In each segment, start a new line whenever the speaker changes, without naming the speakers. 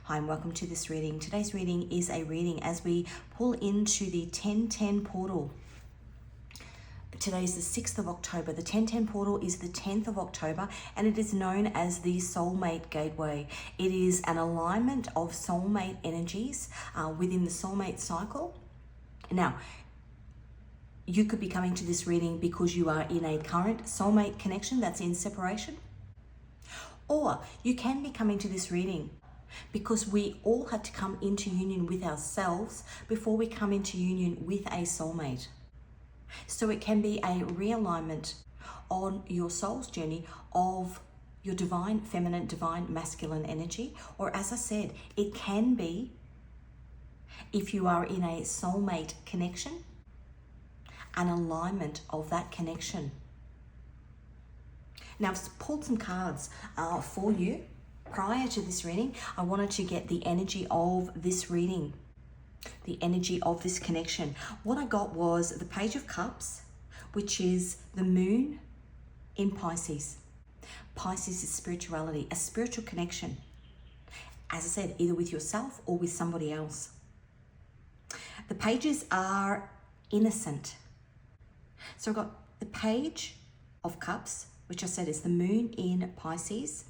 Hi and welcome to this reading. Today's reading is a reading as we pull into the 1010 portal. Today is the 6th of October. The 1010 portal is the 10th of October and it is known as the Soulmate Gateway. It is an alignment of soulmate energies within the soulmate cycle. Now, you could be coming to this reading because you are in a current soulmate connection that's in separation. Or you can be coming to this reading because we all had to come into union with ourselves before we come into union with a soulmate. So it can be a realignment on your soul's journey of your divine feminine, divine masculine energy. Or as I said, it can be, if you are in a soulmate connection, an alignment of that connection. Now, I've pulled some cards for you. Prior to this reading, I wanted to get the energy of this reading, the energy of this connection. What I got was the Page of Cups, which is the moon in Pisces. Pisces is spirituality, a spiritual connection. As I said, either with yourself or with somebody else. The pages are innocent. So I've got the Page of Cups, which I said is the moon in Pisces.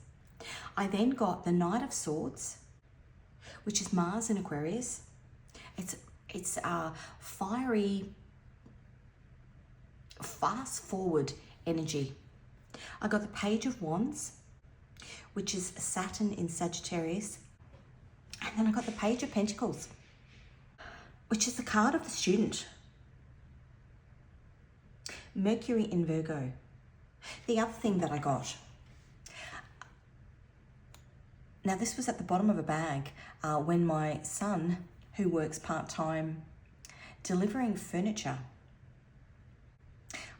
I then got the Knight of Swords, which is Mars in Aquarius. It's a fiery, fast forward energy. I got the Page of Wands, which is Saturn in Sagittarius. And then I got the Page of Pentacles, which is the card of the student. Mercury in Virgo. The other thing that I got, now this was at the bottom of a bag when my son, who works part-time delivering furniture,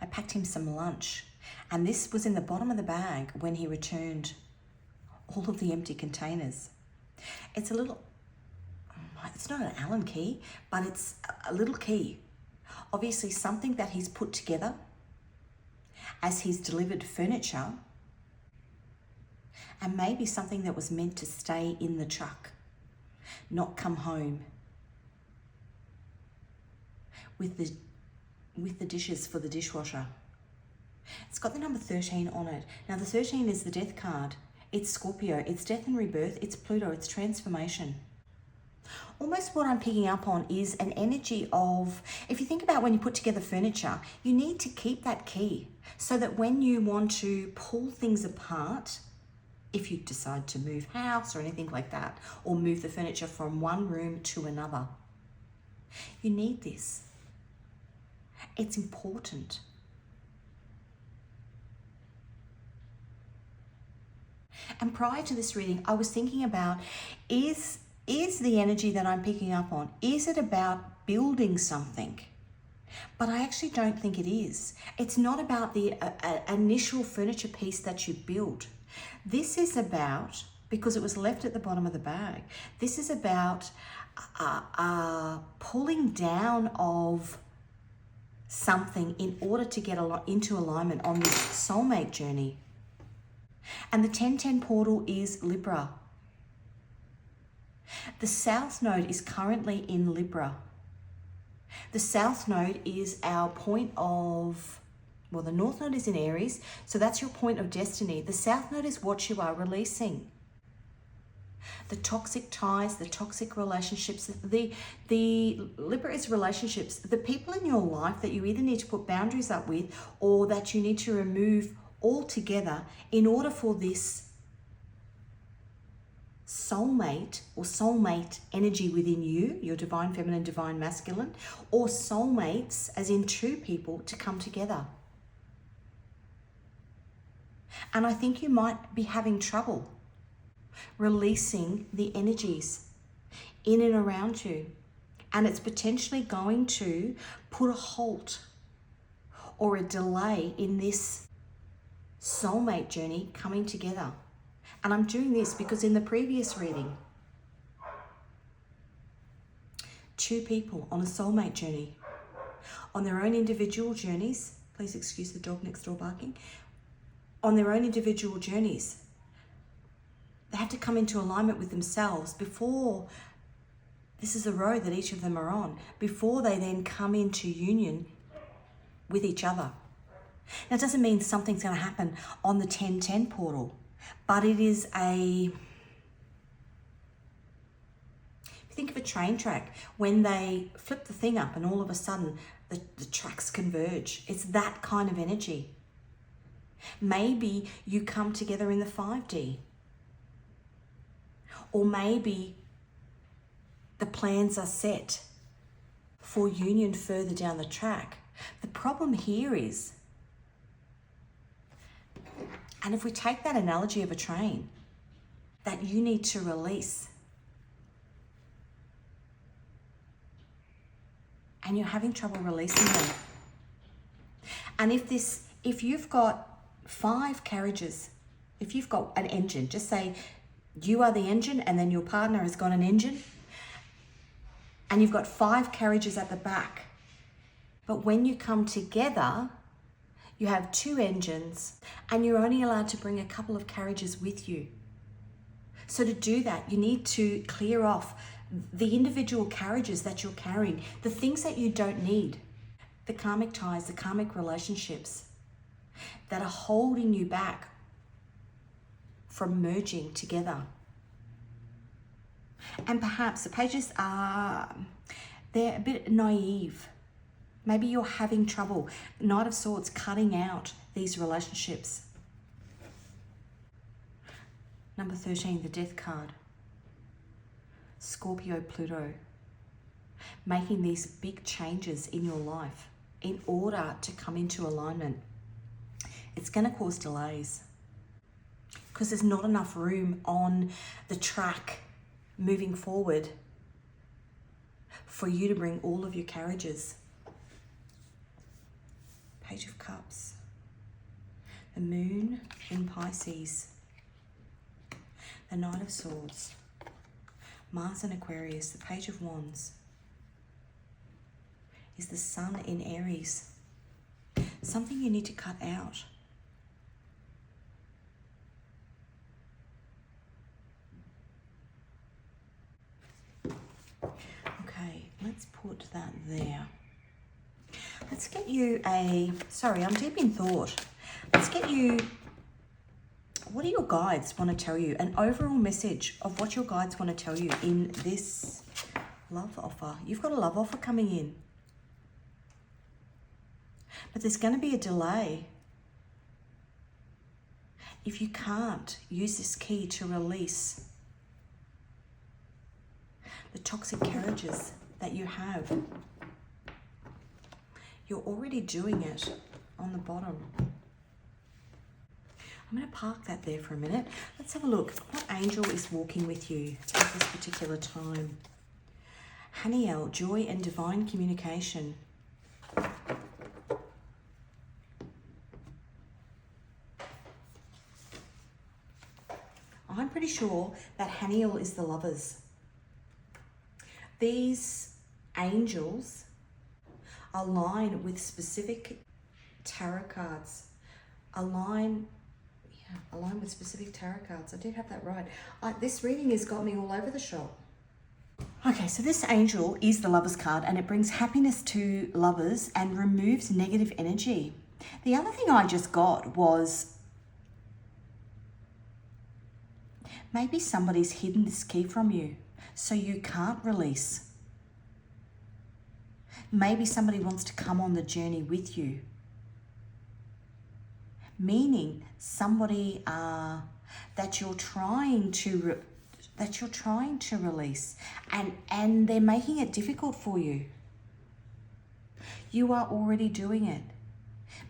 I packed him some lunch, and this was in the bottom of the bag when he returned all of the empty containers. It's it's not an Allen key, but it's a little key. Obviously something that he's put together as he's delivered furniture, and maybe something that was meant to stay in the truck, not come home with the dishes for the dishwasher. It's got the number 13 on it. Now the 13 is the death card. It's Scorpio, it's death and rebirth, it's Pluto, it's transformation. Almost what I'm picking up on is an energy of, if you think about when you put together furniture, you need to keep that key so that when you want to pull things apart, if you decide to move house or anything like that, or move the furniture from one room to another, you need this. It's important. And prior to this reading, I was thinking about, is the energy that I'm picking up on, is it about building something? But I actually don't think it is. It's not about the initial furniture piece that you build. This is about, because it was left at the bottom of the bag, this is about pulling down of something in order to get into alignment on this soulmate journey. And the 1010 portal is Libra. The South Node is currently in Libra. The South Node is our point of, well, the North Node is in Aries, so that's your point of destiny. The South Node is what you are releasing. The toxic ties, the toxic relationships, the Libra is relationships. The people in your life that you either need to put boundaries up with or that you need to remove altogether in order for this soulmate or soulmate energy within you, your divine feminine, divine masculine, or soulmates as in two people to come together. And I think you might be having trouble releasing the energies in and around you. And it's potentially going to put a halt or a delay in this soulmate journey coming together. And I'm doing this because in the previous reading, two people on a soulmate journey, on their own individual journeys, please excuse the dog next door barking, on their own individual journeys, They have to come into alignment with themselves before, this is a road that each of them are on, before they then come into union with each other. Now, it doesn't mean something's going to happen on the 1010 portal, but it is think of a train track when they flip the thing up and all of a sudden the tracks converge. It's that kind of energy. Maybe you come together in the 5D. Or maybe the plans are set for union further down the track. The problem here is, and if we take that analogy of a train, that you need to release, and you're having trouble releasing them. And if you've got 5 carriages, if you've got an engine, just say you are the engine and then your partner has got an engine, and you've got 5 carriages at the back. But when you come together, you have 2 engines and you're only allowed to bring a couple of carriages with you. So to do that, you need to clear off the individual carriages that you're carrying, the things that you don't need, the karmic ties, the karmic relationships that are holding you back from merging together. And perhaps the pages they're a bit naive. Maybe you're having trouble, Knight of Swords, cutting out these relationships. Number 13, the Death card. Scorpio, Pluto. Making these big changes in your life in order to come into alignment. It's going to cause delays because there's not enough room on the track moving forward for you to bring all of your carriages. Page of Cups. The Moon in Pisces. The Knight of Swords. Mars in Aquarius. The Page of Wands. Is the Sun in Aries. Something you need to cut out. Okay, let's put that there. Let's get you sorry, I'm deep in thought. Let's get you, what do your guides want to tell you? An overall message of what your guides want to tell you in this love offer. You've got a love offer coming in. But there's going to be a delay if you can't use this key to release the toxic carriages that you have. You're already doing it on the bottom. I'm going to park that there for a minute. Let's have a look. What angel is walking with you at this particular time? Haniel, joy and divine communication. I'm pretty sure that Haniel is the Lovers. These angels align with specific tarot cards. Align with specific tarot cards. I did have that right. This reading has got me all over the shop. Okay, so this angel is the Lovers card and it brings happiness to lovers and removes negative energy. The other thing I just got was maybe somebody's hidden this key from you so you can't release. Maybe somebody wants to come on the journey with you. Meaning somebody that you're trying to release and they're making it difficult for you. You are already doing it.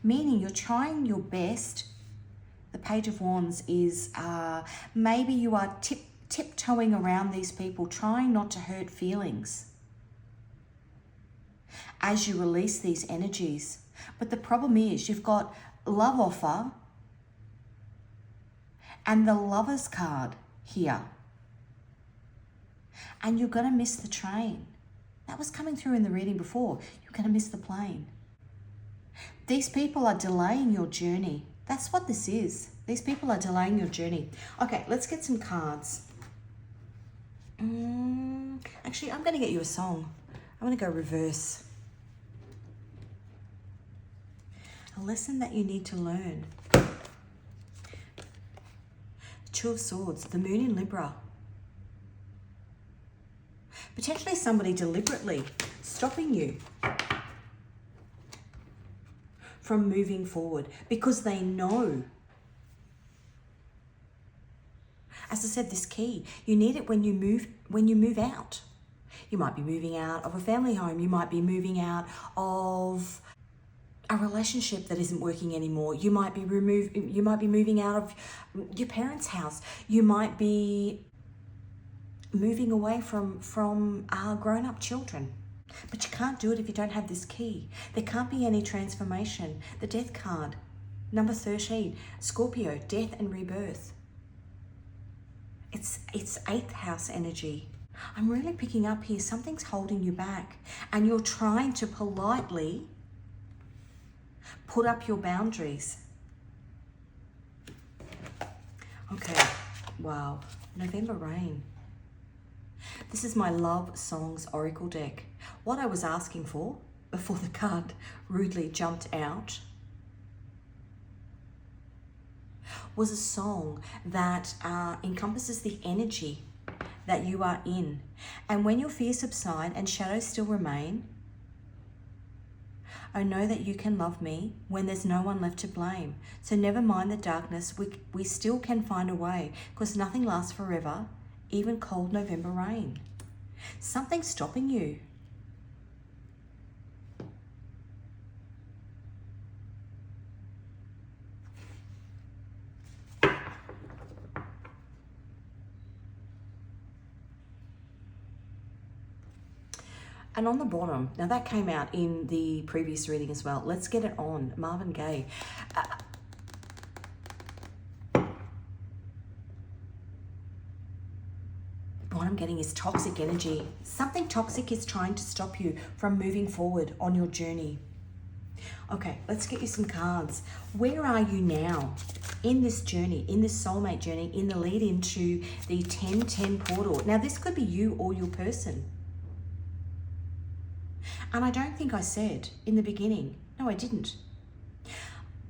Meaning you're trying your best. The Page of Wands is maybe you are tiptoeing around these people, trying not to hurt feelings as you release these energies. But the problem is you've got love offer and the Lovers card here. And you're going to miss the train. That was coming through in the reading before. You're going to miss the plane. These people are delaying your journey. That's what this is. These people are delaying your journey. Okay, let's get some cards. Actually, I'm going to get you a song. I'm going to go reverse. A lesson that you need to learn. The Two of Swords, the Moon in Libra. Potentially somebody deliberately stopping you from moving forward because they know. As I said, this key, you need it when you move out. You might be moving out of a family home. You might be moving out of a relationship that isn't working anymore. You might be moving out of your parents' house. You might be moving away from our grown-up children. But you can't do it if you don't have this key. There can't be any transformation. The Death card, number 13, Scorpio, death and rebirth. It's 8th house energy. I'm really picking up here, something's holding you back and you're trying to politely put up your boundaries. Okay, wow, November rain. This is my Love Songs Oracle deck. What I was asking for before the card rudely jumped out was a song that encompasses the energy that you are in. And when your fears subside and shadows still remain, I know that you can love me when there's no one left to blame. So never mind the darkness, we still can find a way, because nothing lasts forever, even cold November rain. Something's stopping you. And on the bottom, now that came out in the previous reading as well. Let's get it on. Marvin Gaye. What I'm getting is toxic energy. Something toxic is trying to stop you from moving forward on your journey. Okay, let's get you some cards. Where are you now in this journey, in this soulmate journey, in the lead into the 10-10 portal? Now, this could be you or your person. And I don't think I said in the beginning, no, I didn't.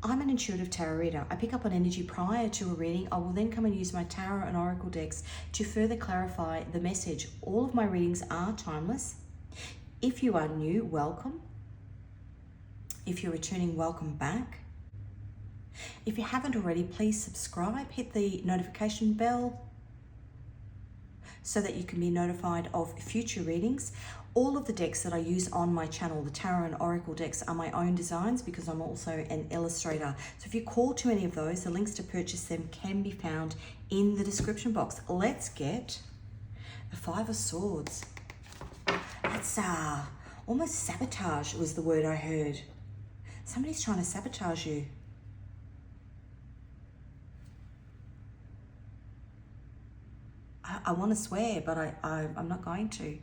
I'm an intuitive tarot reader. I pick up on energy prior to a reading. I will then come and use my tarot and oracle decks to further clarify the message. All of my readings are timeless. If you are new, welcome. If you're returning, welcome back. If you haven't already, please subscribe, hit the notification bell so that you can be notified of future readings. All of the decks that I use on my channel, the tarot and oracle decks, are my own designs because I'm also an illustrator. So if you call to any of those, the links to purchase them can be found in the description box. Let's get the 5 of Swords. That's almost sabotage was the word I heard. Somebody's trying to sabotage you. I want to swear, but I'm not going to.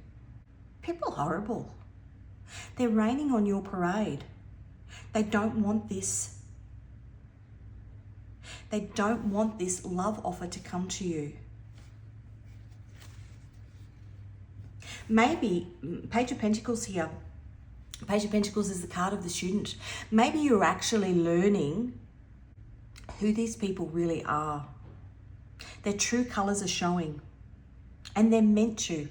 People are horrible. They're raining on your parade. They don't want this. They don't want this love offer to come to you. Maybe, Page of Pentacles here. Page of Pentacles is the card of the student. Maybe you're actually learning who these people really are. Their true colors are showing. And they're meant to,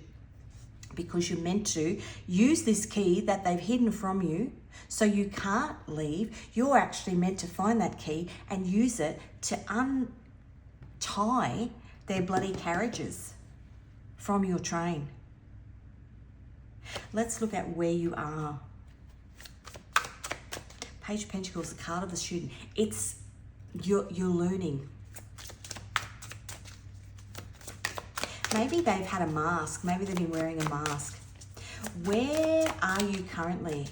because you're meant to use this key that they've hidden from you so you can't leave. You're actually meant to find that key and use it to untie their bloody carriages from your train. Let's look at where you are. Page of Pentacles, the card of the student. It's you're learning. Maybe they've had a mask. Maybe they've been wearing a mask. Where are you currently?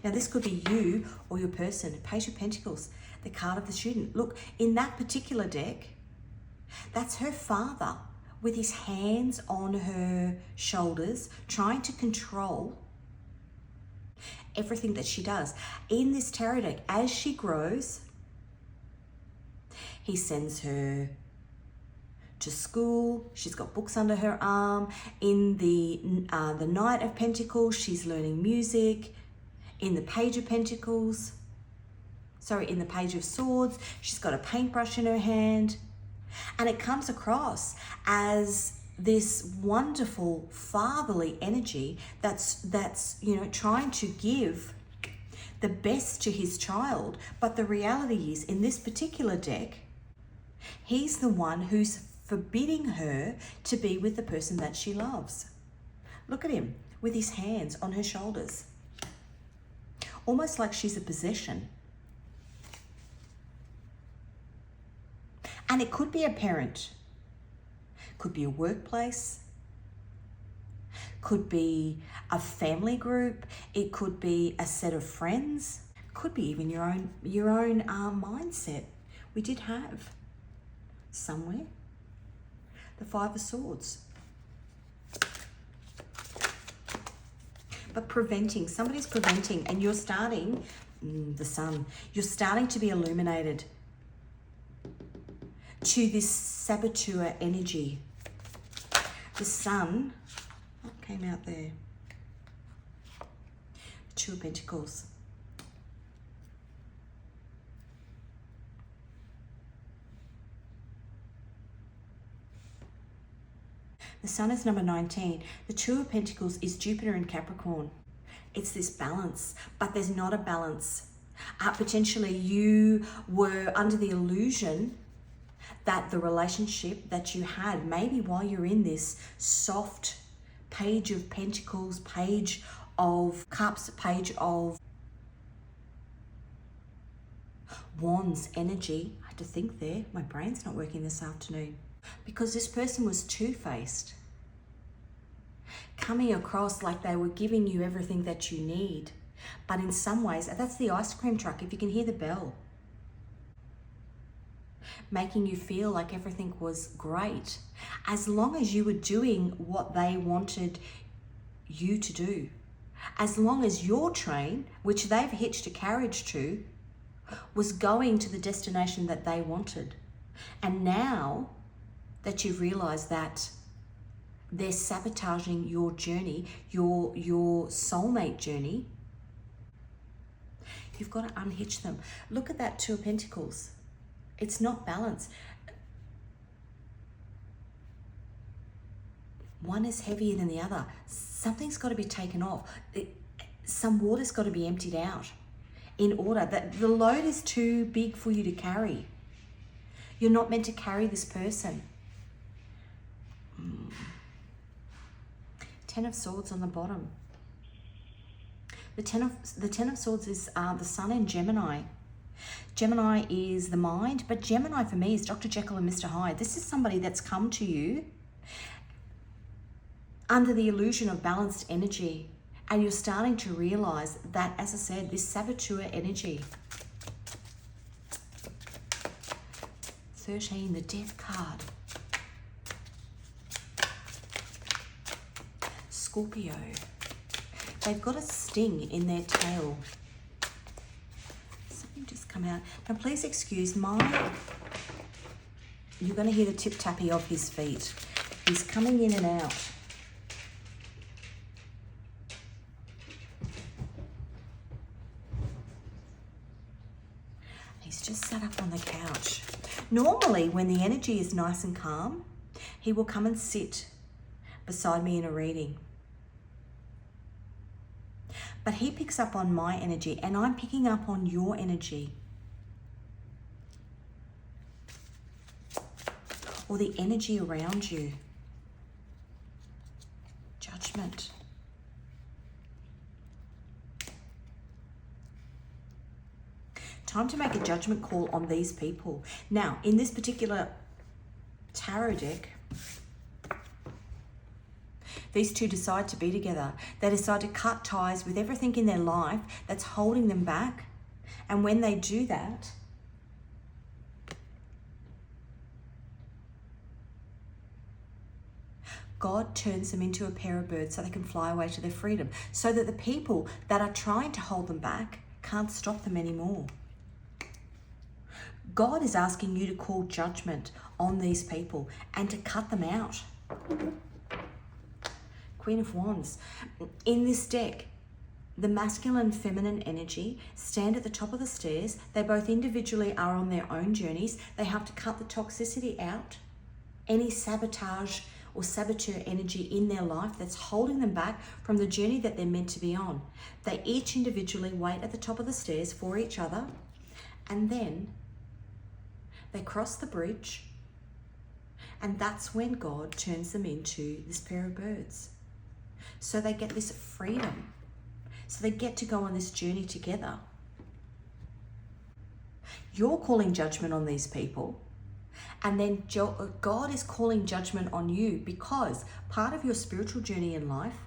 Now, this could be you or your person. Page of Pentacles, the card of the student. Look, in that particular deck, that's her father with his hands on her shoulders, trying to control everything that she does. In this tarot deck, as she grows, he sends her to school. She's got books under her arm. In the Knight of Pentacles, she's learning music. In the Page of Pentacles, in the Page of Swords, she's got a paintbrush in her hand. And it comes across as this wonderful fatherly energy that's trying to give the best to his child. But the reality is, in this particular deck, he's the one who's forbidding her to be with the person that she loves. Look at him with his hands on her shoulders, almost like she's a possession. And it could be a parent, could be a workplace, could be a family group, it could be a set of friends, could be even your own mindset. We did have somewhere the Five of Swords. But preventing, somebody's preventing, and you're starting, the Sun, you're starting to be illuminated to this Saboteur energy. The Sun, what came out there? Two of Pentacles. The Sun is number 19. The Two of Pentacles is Jupiter in Capricorn. It's this balance, but there's not a balance. Potentially you were under the illusion that the relationship that you had, maybe while you're in this soft Page of Pentacles, Page of Cups, Page of Wands energy. I had to think there. My brain's not working this afternoon. Because this person was two-faced, coming across like they were giving you everything that you need. But in some ways, that's the ice cream truck, if you can hear the bell, making you feel like everything was great, as long as you were doing what they wanted you to do. As long as your train, which they've hitched a carriage to, was going to the destination that they wanted. And now that you've realized that they're sabotaging your journey, your soulmate journey, you've got to unhitch them. Look at that Two of Pentacles. It's not balanced. One is heavier than the other. Something's got to be taken off. Some water's got to be emptied out in order. That the load is too big for you to carry. You're not meant to carry this person. Ten of Swords on the bottom. The Ten of Swords is the Sun in Gemini. Gemini is the mind, but Gemini for me is Dr. Jekyll and Mr. Hyde. This is somebody that's come to you under the illusion of balanced energy, and you're starting to realize that, as I said, this Saboteur energy. 13, the Death card. Scorpio. They've got a sting in their tail. Something just come out. Now please excuse you're going to hear the tip-tappy of his feet. He's coming in and out. He's just sat up on the couch. Normally, when the energy is nice and calm, he will come and sit beside me in a reading. But he picks up on my energy, and I'm picking up on your energy. Or the energy around you. Judgment. Time to make a judgment call on these people. Now, in this particular tarot deck, these two decide to be together. They decide to cut ties with everything in their life that's holding them back. And when they do that, God turns them into a pair of birds so they can fly away to their freedom, so that the people that are trying to hold them back can't stop them anymore. God is asking you to call judgment on these people and to cut them out. Queen of Wands. In this deck, the masculine and feminine energy stand at the top of the stairs. They both individually are on their own journeys. They have to cut the toxicity out, any sabotage or saboteur energy in their life that's holding them back from the journey that they're meant to be on. They each individually wait at the top of the stairs for each other, and then they cross the bridge, and that's when God turns them into this pair of birds. So they get this freedom. So they get to go on this journey together. You're calling judgment on these people, and then God is calling judgment on you, because part of your spiritual journey in life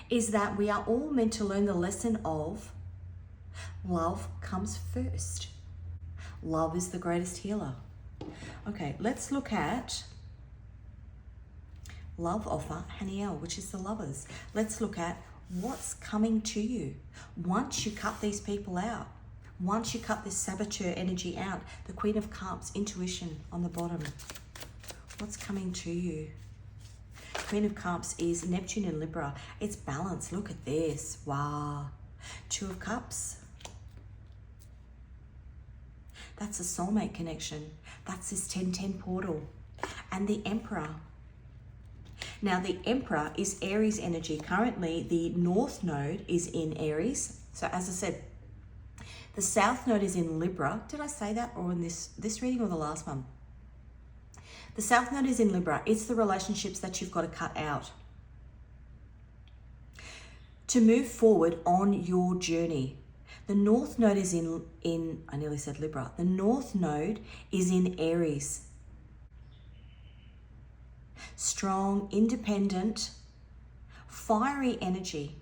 is that we are all meant to learn the lesson of love comes first. Love is the greatest healer. Okay, let's look at love offer Haniel, which is the lovers. Let's look at what's coming to you once you cut these people out. Once you cut this saboteur energy out, the Queen of Cups, intuition on the bottom. What's coming to you? Queen of Cups is Neptune in Libra. It's balance. Look at this. Wow. Two of Cups. That's a soulmate connection. That's this 10-10 portal. And the Emperor. Now, the Emperor is Aries energy. Currently, the North Node is in Aries. So, as I said, the South Node is in Libra. Did I say that, or in this reading, or the last one? The South Node is in Libra. It's the relationships that you've got to cut out to move forward on your journey. The North Node is in I nearly said Libra. The North Node is in Aries. Strong, independent, fiery energy.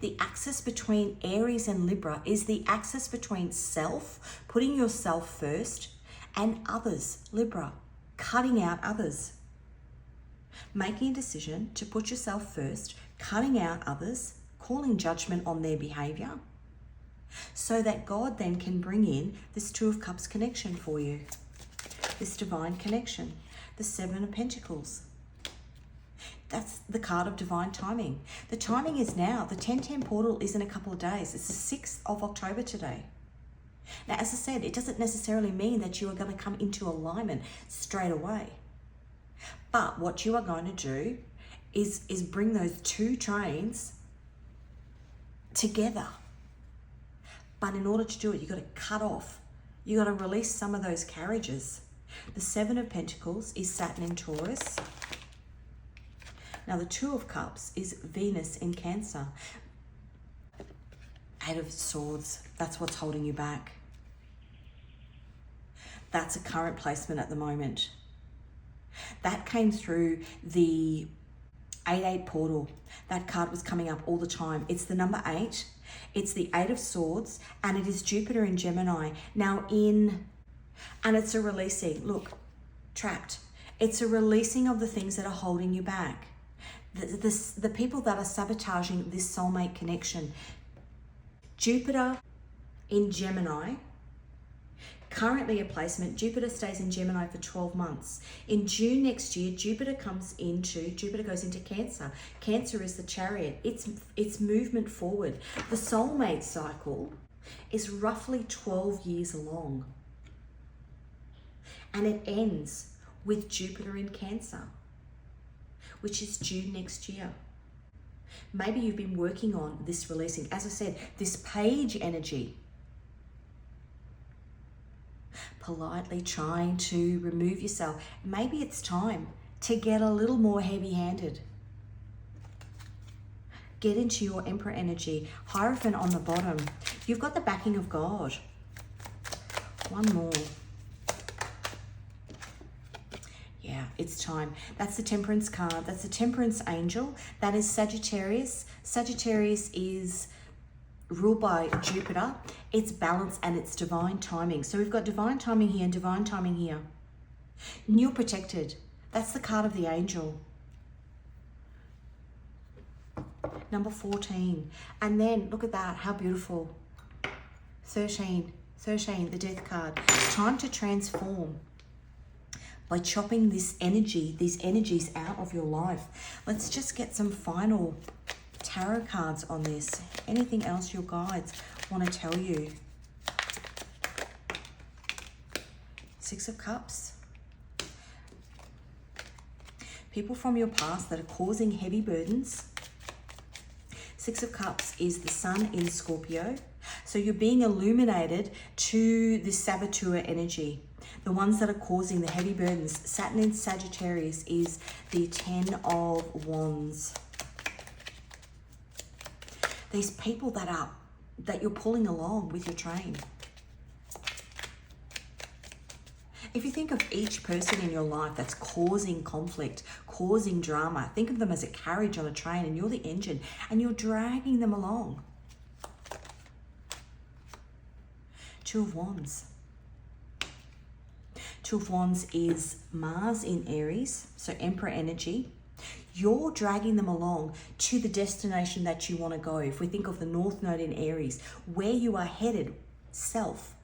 The axis between Aries and Libra is the axis between self, putting yourself first, and others. Libra, cutting out others. Making a decision to put yourself first, cutting out others, calling judgment on their behavior, so that God then can bring in this Two of Cups connection for you. This divine connection. The Seven of Pentacles. That's the card of divine timing. The timing is now. The 10-10 portal is in a couple of days. It's the 6th of October today. Now, as I said, it doesn't necessarily mean that you are going to come into alignment straight away. But what you are going to do is bring those two trains together. But in order to do it, you've got to cut off. You've got to release some of those carriages. The Seven of Pentacles is Saturn in Taurus. Now, the Two of Cups is Venus in Cancer. Eight of Swords, that's what's holding you back. That's a current placement at the moment. That came through the 8-8 portal. That card was coming up all the time. It's the number 8. It's the 8 of Swords, and it is Jupiter in Gemini. And it's a releasing. Look, trapped. It's a releasing of the things that are holding you back. The people that are sabotaging this soulmate connection. Jupiter in Gemini, currently a placement. Jupiter stays in Gemini for 12 months. In June next year, Jupiter goes into Cancer. Cancer is the Chariot. It's movement forward. The soulmate cycle is roughly 12 years long. And it ends with Jupiter in Cancer, which is June next year. Maybe you've been working on this releasing. As I said, this page energy. Politely trying to remove yourself. Maybe it's time to get a little more heavy-handed. Get into your Emperor energy. Hierophant on the bottom. You've got the backing of God. One more. Yeah, it's time. That's the Temperance card. That's the Temperance angel. That is Sagittarius. Sagittarius is ruled by Jupiter. It's balance and it's divine timing. So we've got divine timing here and divine timing here. And you're protected. That's the card of the angel. Number 14. And then look at that, how beautiful. 13, the death card. Time to transform by chopping these energies out of your life. Let's just get some final tarot cards on this. Anything else your guides want to tell you? Six of Cups. People from your past that are causing heavy burdens. Six of Cups is the Sun in Scorpio. So you're being illuminated to the Saboteur energy. The ones that are causing the heavy burdens. Saturn in Sagittarius is the 10 of Wands. These people that you're pulling along with your train. If you think of each person in your life that's causing conflict, causing drama, think of them as a carriage on a train, and you're the engine and you're dragging them along. Two of Wands. Two of Wands is Mars in Aries, so Emperor energy. You're dragging them along to the destination that you want to go. If we think of the North Node in Aries, where you are headed, self.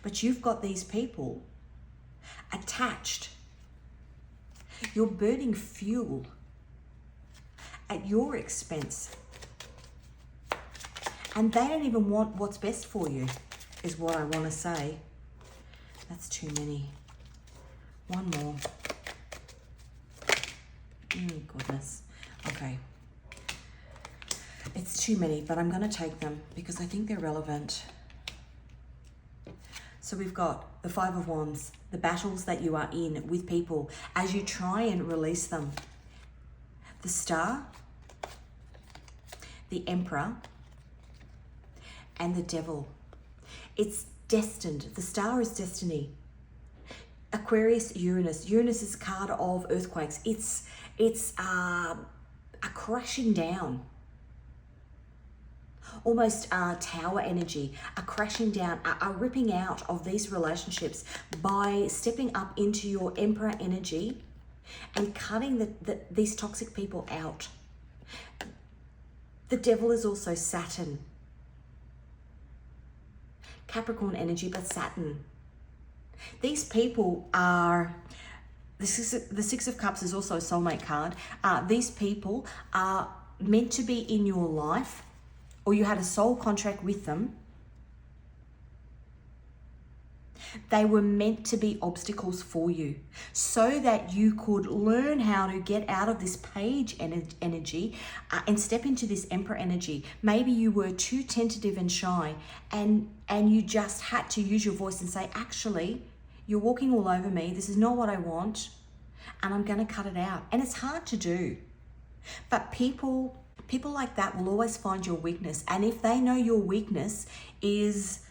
But you've got these people attached. You're burning fuel at your expense. And they don't even want what's best for you, is what I want to say. That's too many. One more. Goodness. Okay. It's too many, but I'm going to take them because I think they're relevant. So we've got the Five of Wands, the battles that you are in with people as you try and release them. The Star, the Emperor, and the Devil. It's destined. The Star is destiny. Aquarius, Uranus. Uranus is card of earthquakes. It's a crashing down. Almost tower energy, a crashing down, a ripping out of these relationships by stepping up into your Emperor energy and cutting these toxic people out. The Devil is also Saturn. Capricorn energy, but Saturn. These people are, the Six of Cups is also a soulmate card. These people are meant to be in your life, or you had a soul contract with them. They were meant to be obstacles for you so that you could learn how to get out of this page energy and step into this Emperor energy. Maybe you were too tentative and shy and you just had to use your voice and say, actually, you're walking all over me. This is not what I want, and I'm going to cut it out. And it's hard to do. But people like that will always find your weakness. And if they know your weakness is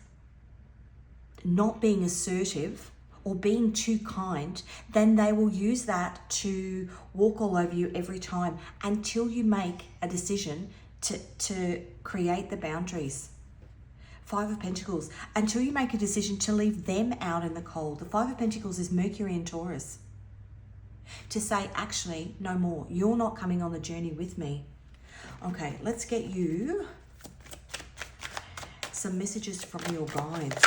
not being assertive or being too kind, then they will use that to walk all over you every time until you make a decision to create the boundaries. Five of Pentacles, until you make a decision to leave them out in the cold. The Five of Pentacles is Mercury and Taurus. To say, actually, no more. You're not coming on the journey with me. Okay, let's get you some messages from your guides.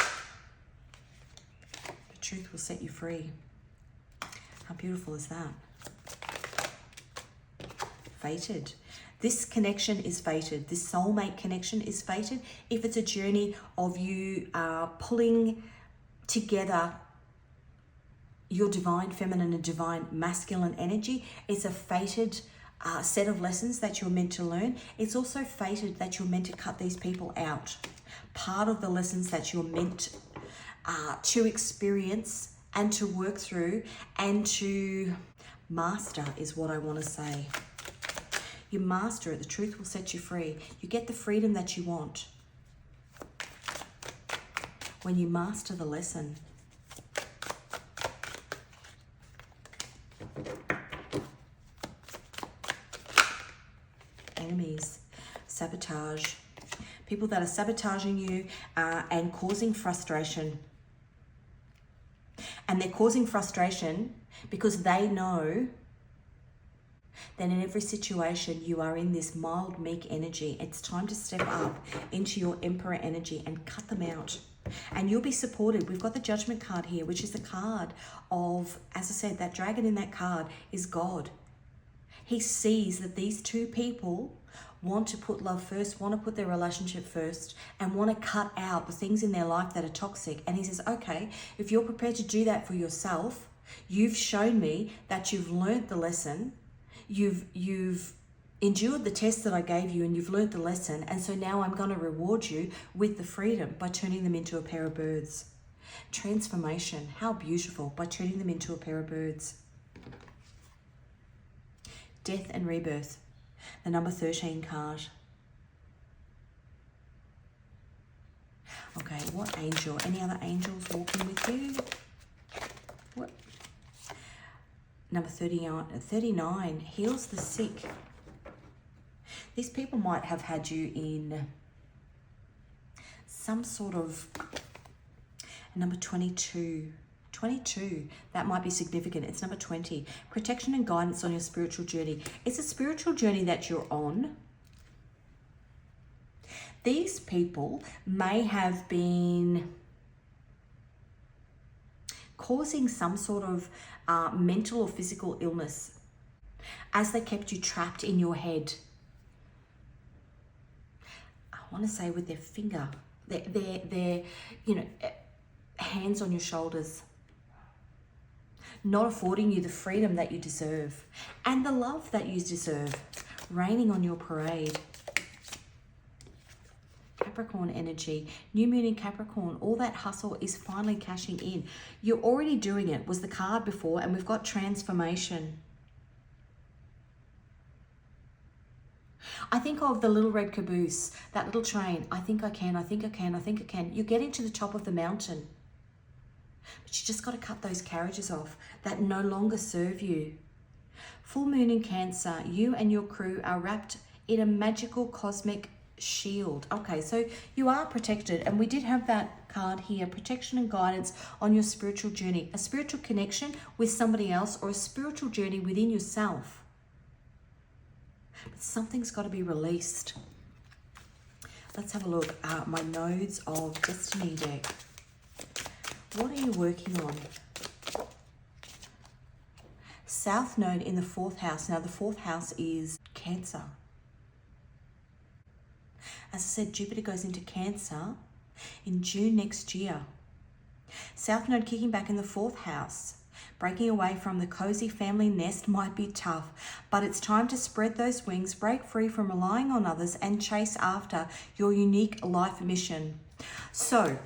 The truth will set you free. How beautiful is that? Fated. This connection is fated. This soulmate connection is fated. If it's a journey of you pulling together your divine feminine and divine masculine energy, it's a fated set of lessons that you're meant to learn. It's also fated that you're meant to cut these people out. Part of the lessons that you're meant to experience and to work through and to master is what I want to say. You master it. The truth will set you free. You get the freedom that you want when you master the lesson. Enemies, sabotage, people that are sabotaging you and causing frustration. And they're causing frustration because they know then in every situation you are in this mild, meek energy. It's time to step up into your Emperor energy and cut them out. And you'll be supported. We've got the Judgment card here, which is the card of, as I said, that dragon in that card is God. He sees that these two people want to put love first, want to put their relationship first, and want to cut out the things in their life that are toxic. And he says, okay, if you're prepared to do that for yourself, you've shown me that you've learnt the lesson, you've endured the test that I gave you, and you've learnt the lesson, and so now I'm going to reward you with the freedom by turning them into a pair of birds. Transformation, how beautiful, by turning them into a pair of birds. Death and rebirth, the number 13 card. Okay, what angel? Any other angels walking with you? What? Number 39, heals the sick. These people might have had you in some sort of, number 22, that might be significant. It's number 20, protection and guidance on your spiritual journey. It's a spiritual journey that you're on. These people may have been causing some sort of mental or physical illness as they kept you trapped in your head. I want to say with their finger, their hands on your shoulders, not affording you the freedom that you deserve and the love that you deserve, raining on your parade. Capricorn energy, new moon in Capricorn, all that hustle is finally cashing in. You're already doing it, was the card before, and we've got transformation. I think of the little red caboose, that little train. I think I can, I think I can, I think I can. You're getting to the top of the mountain, but you just got to cut those carriages off that no longer serve you. Full moon in Cancer, you and your crew are wrapped in a magical cosmic shield. Okay, so you are protected, and we did have that card here, protection and guidance on your spiritual journey, a spiritual connection with somebody else or a spiritual journey within yourself. But something's got to be released. Let's have a look at my Nodes of Destiny deck. What are you working on? South Node in the 4th house. Now the 4th house is Cancer. As I said, Jupiter goes into Cancer in June next year. South Node kicking back in the 4th house. Breaking away from the cozy family nest might be tough, but it's time to spread those wings, break free from relying on others, and chase after your unique life mission. So,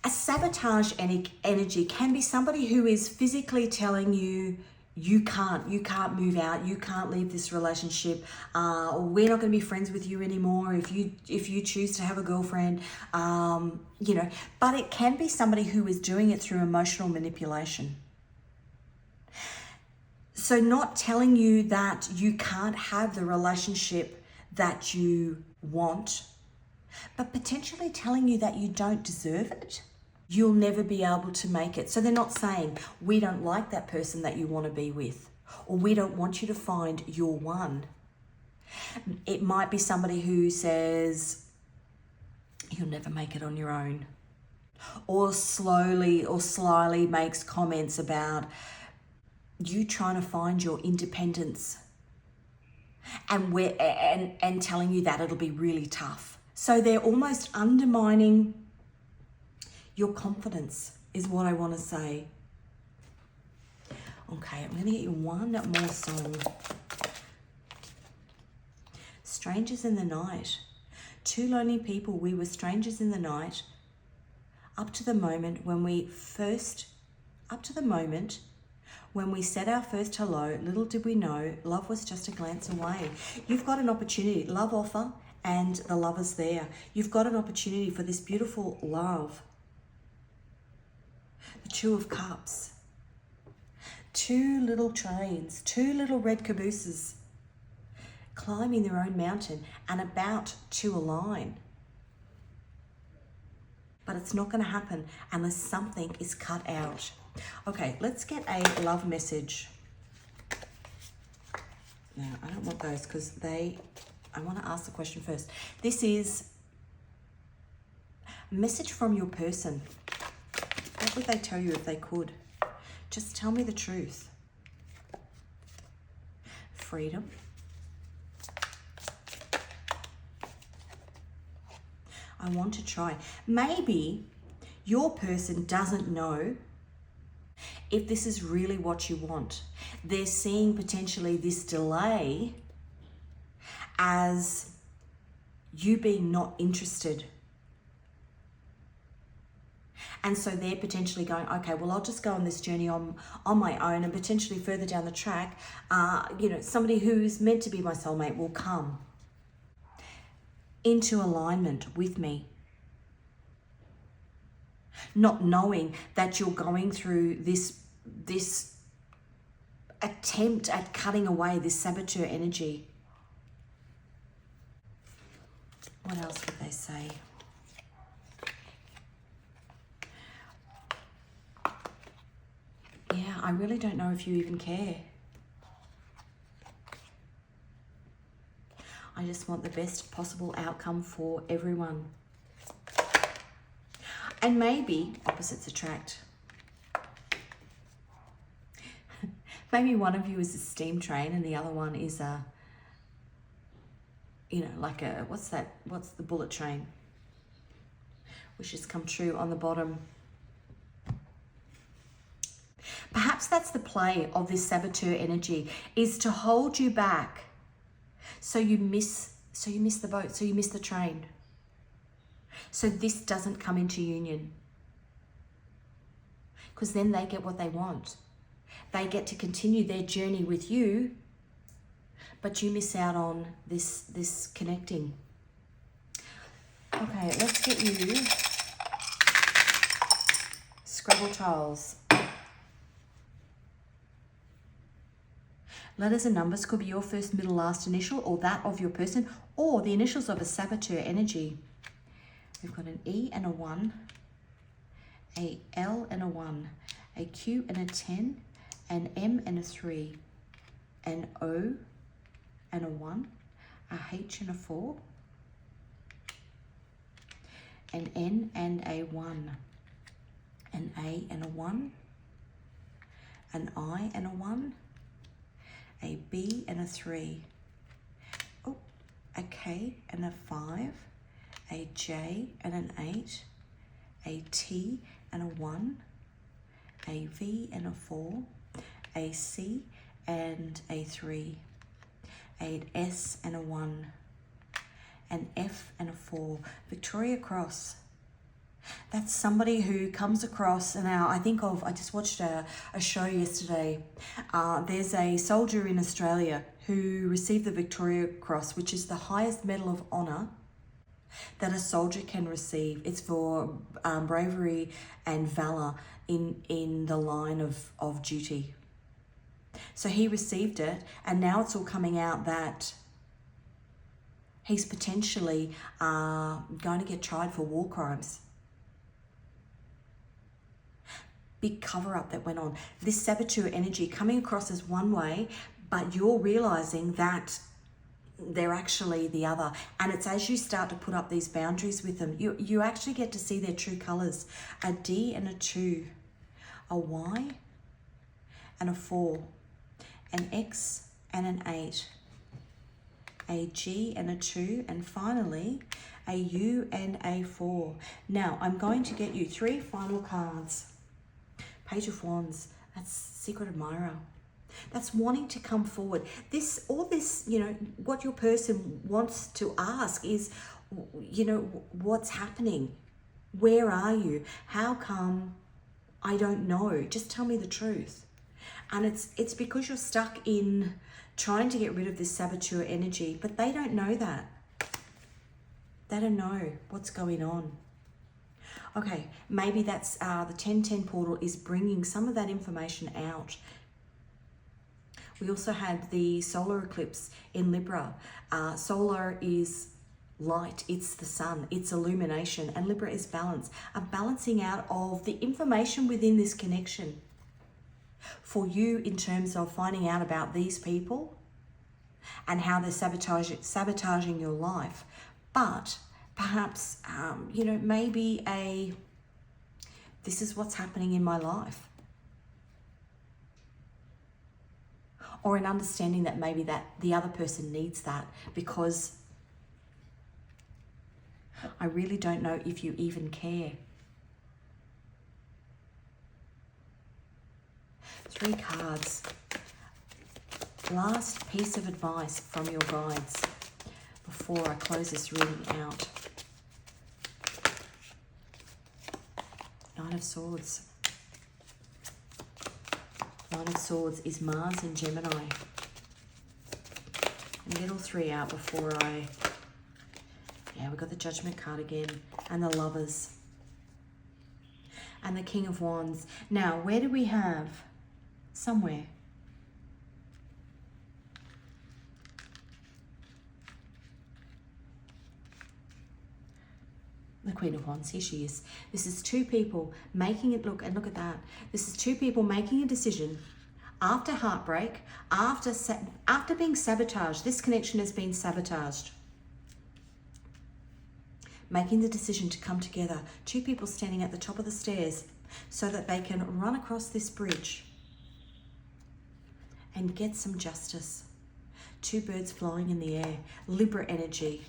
a sabotage energy can be somebody who is physically telling you, you can't move out, you can't leave this relationship, or we're not going to be friends with you anymore if you choose to have a girlfriend, but it can be somebody who is doing it through emotional manipulation. So not telling you that you can't have the relationship that you want, but potentially telling you that you don't deserve it. You'll never be able to make it. So they're not saying, we don't like that person that you want to be with, or we don't want you to find your one. It might be somebody who says, you'll never make it on your own, or slowly or slyly makes comments about you trying to find your independence and telling you that it'll be really tough. So they're almost undermining your confidence is what I want to say. Okay, I'm going to get you one more song. Strangers in the Night. Two lonely people, we were strangers in the night, up to the moment when we said our first hello, little did we know, love was just a glance away. You've got an opportunity, love offer, and the lover's there. You've got an opportunity for this beautiful love. The Two of Cups. Two little trains, two little red cabooses climbing their own mountain and about to align. But it's not going to happen unless something is cut out. Okay, let's get a love message. Now, I don't want those because I want to ask the question first. This is a message from your person. What would they tell you if they could? Just tell me the truth. Freedom. I want to try. Maybe your person doesn't know if this is really what you want. They're seeing potentially this delay as you being not interested. And so they're potentially going, okay, well, I'll just go on this journey on my own, and potentially further down the track, somebody who's meant to be my soulmate will come into alignment with me. Not knowing that you're going through this attempt at cutting away this saboteur energy. What else would they say? Yeah, I really don't know if you even care. I just want the best possible outcome for everyone. And maybe opposites attract. Maybe one of you is a steam train and the other one is what's the bullet train? Wishes come true on the bottom. Perhaps that's the play of this saboteur energy, is to hold you back so you miss the boat, so you miss the train. So this doesn't come into union. Because then they get what they want. They get to continue their journey with you, but you miss out on this connecting. Okay, let's get you Scrabble tiles. Letters and numbers could be your first, middle, last initial, or that of your person, or the initials of a saboteur energy. We've got an E and a 1, a L and a 1, a Q and a 10, an M and a 3, an O and a 1, a H and a 4, an N and a 1, an A and a 1, an I and a 1, a B and a 3, a K and a 5, a J and an 8, a T and a 1, a V and a 4, a C and a 3, an S and a 1, an F and a 4. Victoria Cross. That's somebody who comes across, and now I just watched a show yesterday. There's a soldier in Australia who received the Victoria Cross, which is the highest medal of honour that a soldier can receive. It's for bravery and valour in the line of duty. So he received it, and now it's all coming out that he's potentially going to get tried for war crimes. Big cover-up that went on. This saboteur energy coming across as one way, but you're realising that they're actually the other. And it's as you start to put up these boundaries with them, you actually get to see their true colours. A D and a 2, a Y and a 4, an X and an 8, a G and a 2, and finally a U and a 4. Now I'm going to get you 3 final cards. Page of Wands, that's Secret Admirer. That's wanting to come forward. All this, what your person wants to ask is, what's happening? Where are you? How come? I don't know. Just tell me the truth. And it's because you're stuck in trying to get rid of this saboteur energy, but they don't know that. They don't know what's going on. Okay, maybe that's the 1010 portal is bringing some of that information out. We also had the solar eclipse in Libra. Solar is light, it's the sun, it's illumination, and Libra is balance, a balancing out of the information within this connection. For you, in terms of finding out about these people and how they're sabotaging your life, but perhaps, you know, maybe this is what's happening in my life. Or an understanding that maybe that the other person needs that, because I really don't know if you even care. 3 cards. Last piece of advice from your guides before I close this reading out. 9 of Swords. 9 of Swords is Mars and Gemini. And get all 3 out before we got the Judgment card again, and the Lovers, and the King of Wands. Now, where do we have? Somewhere. The Queen of Wands, here she is. This is 2 people making it, look at that. This is 2 people making a decision after heartbreak, after being sabotaged. This connection has been sabotaged. Making the decision to come together. 2 people standing at the top of the stairs so that they can run across this bridge and get some justice. 2 birds flying in the air. Libra energy.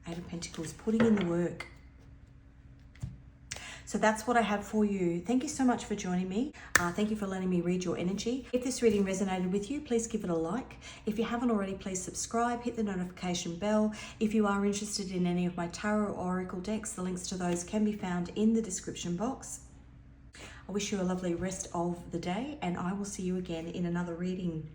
8 of Pentacles, putting in the work. So that's what I have for you. Thank you so much for joining me. Thank you for letting me read your energy. If this reading resonated with you, please give it a like. If you haven't already, please subscribe, hit the notification bell. If you are interested in any of my tarot or oracle decks, the links to those can be found in the description box. I wish you a lovely rest of the day, and I will see you again in another reading.